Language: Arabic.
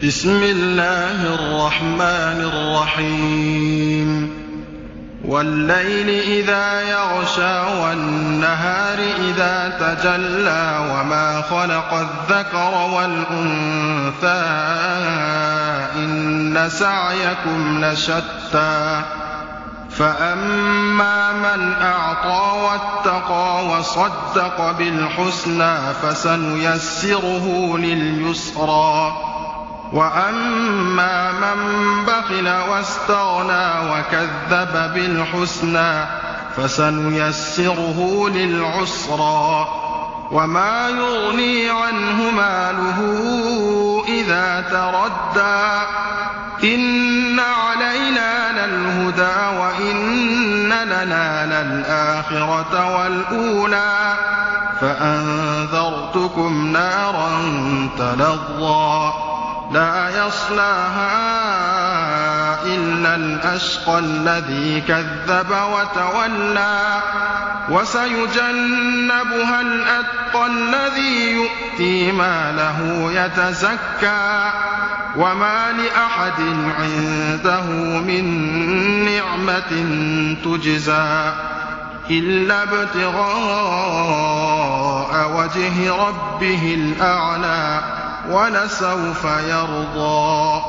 بسم الله الرحمن الرحيم والليل إذا يغشى والنهار إذا تجلى وما خلق الذكر والأنثى إن سعيكم لشتى فأما من أعطى واتقى وصدق بالحسنى فسنيسره لليسرى وأما من بخل واستغنى وكذب بالحسنى فسنيسره للعسرى وما يغني عنه ماله إذا تردى إن علينا للهدى وإن لنا للآخرة والأولى فأنذرتكم نارا تلظى لا يصلاها إلا الأشقى الذي كذب وتولى وسيجنبها الأتقى الذي يؤتي ماله يتزكى وما لأحد عنده من نعمة تجزى إلا ابتغاء وجه ربه الأعلى ولسوف يرضى